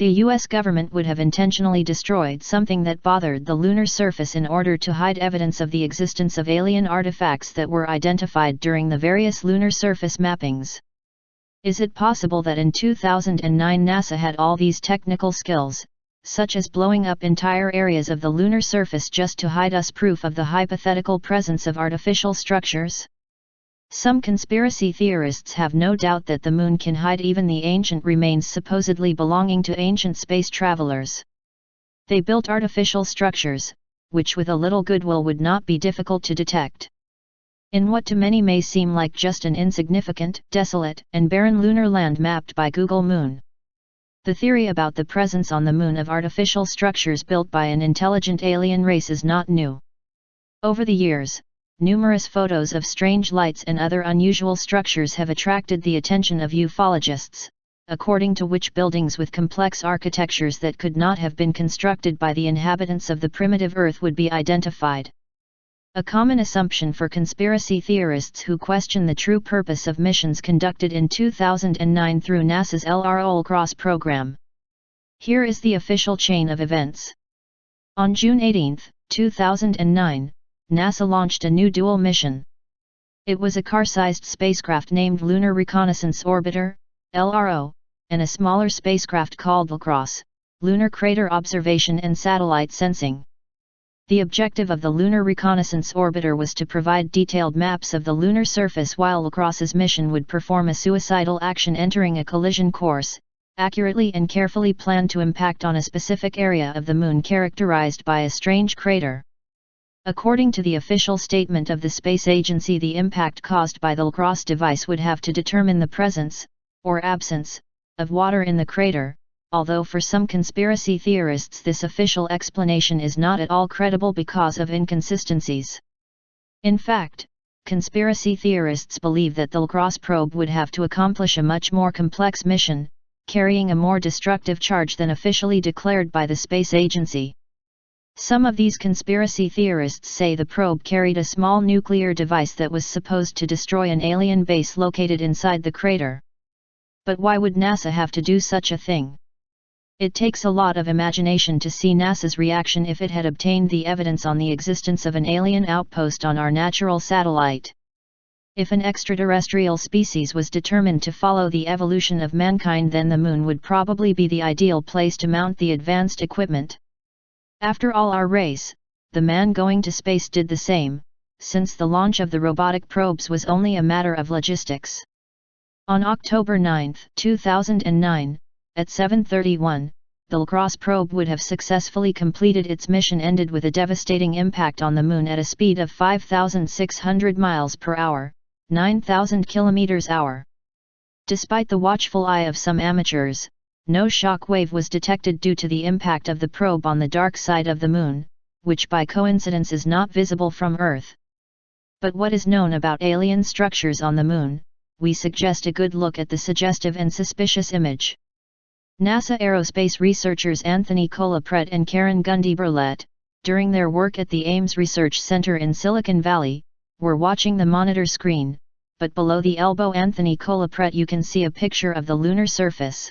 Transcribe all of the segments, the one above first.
The US government would have intentionally destroyed something that bothered the lunar surface in order to hide evidence of the existence of alien artifacts that were identified during the various lunar surface mappings. Is it possible that in 2009 NASA had all these technical skills, such as blowing up entire areas of the lunar surface just to hide us proof of the hypothetical presence of artificial structures? Some conspiracy theorists have no doubt that the Moon can hide even the ancient remains supposedly belonging to ancient space travelers. They built artificial structures, which with a little goodwill would not be difficult to detect. In what to many may seem like just an insignificant, desolate, and barren lunar land mapped by Google Moon. The theory about the presence on the Moon of artificial structures built by an intelligent alien race is not new. Over the years, numerous photos of strange lights and other unusual structures have attracted the attention of ufologists, according to which buildings with complex architectures that could not have been constructed by the inhabitants of the primitive Earth would be identified. A common assumption for conspiracy theorists who question the true purpose of missions conducted in 2009 through NASA's lunar program. Here is the official chain of events. On June 18, 2009, NASA launched a new dual mission. It was a car-sized spacecraft named Lunar Reconnaissance Orbiter, LRO, and a smaller spacecraft called LCROSS, Lunar Crater Observation and Satellite Sensing. The objective of the Lunar Reconnaissance Orbiter was to provide detailed maps of the lunar surface, while LCROSS's mission would perform a suicidal action entering a collision course, accurately and carefully planned to impact on a specific area of the Moon characterized by a strange crater. According to the official statement of the space agency, the impact caused by the LCROSS device would have to determine the presence, or absence, of water in the crater, although for some conspiracy theorists this official explanation is not at all credible because of inconsistencies. In fact, conspiracy theorists believe that the LCROSS probe would have to accomplish a much more complex mission, carrying a more destructive charge than officially declared by the space agency. Some of these conspiracy theorists say the probe carried a small nuclear device that was supposed to destroy an alien base located inside the crater. But why would NASA have to do such a thing? It takes a lot of imagination to see NASA's reaction if it had obtained the evidence on the existence of an alien outpost on our natural satellite. If an extraterrestrial species was determined to follow the evolution of mankind, then the Moon would probably be the ideal place to mount the advanced equipment. After all, our race, the man going to space, did the same, since the launch of the robotic probes was only a matter of logistics. On October 9, 2009, at 7:31, the LCROSS probe would have successfully completed its mission, ended with a devastating impact on the Moon at a speed of 5,600 miles per hour, 9,000 km/h. Despite the watchful eye of some amateurs, no shock wave was detected due to the impact of the probe on the dark side of the Moon, which by coincidence is not visible from Earth. But what is known about alien structures on the Moon? We suggest a good look at the suggestive and suspicious image. NASA aerospace researchers Anthony Colapret and Karen Gundy-Burlett, during their work at the Ames Research Center in Silicon Valley, were watching the monitor screen, but below the elbow Anthony Colapret you can see a picture of the lunar surface.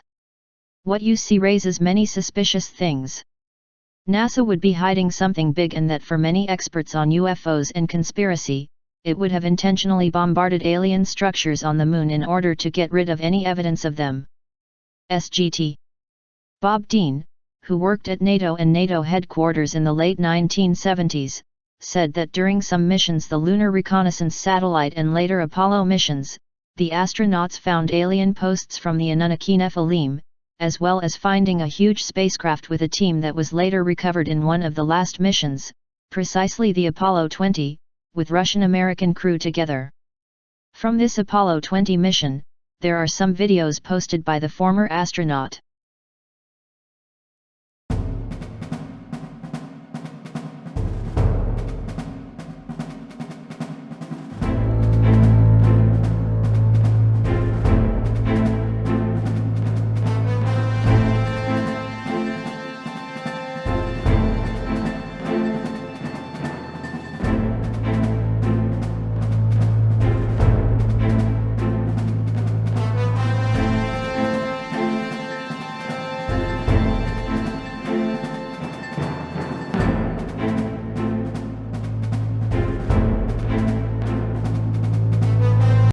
What you see raises many suspicious things. NASA would be hiding something big, and that for many experts on UFOs and conspiracy, it would have intentionally bombarded alien structures on the Moon in order to get rid of any evidence of them. SGT. Bob Dean, who worked at NATO and NATO headquarters in the late 1970s, said that during some missions, the Lunar Reconnaissance Satellite and later Apollo missions, the astronauts found alien posts from the Anunnaki Nephilim, as well as finding a huge spacecraft with a team that was later recovered in one of the last missions, precisely the Apollo 20, with Russian-American crew together. From this Apollo 20 mission, there are some videos posted by the former astronaut.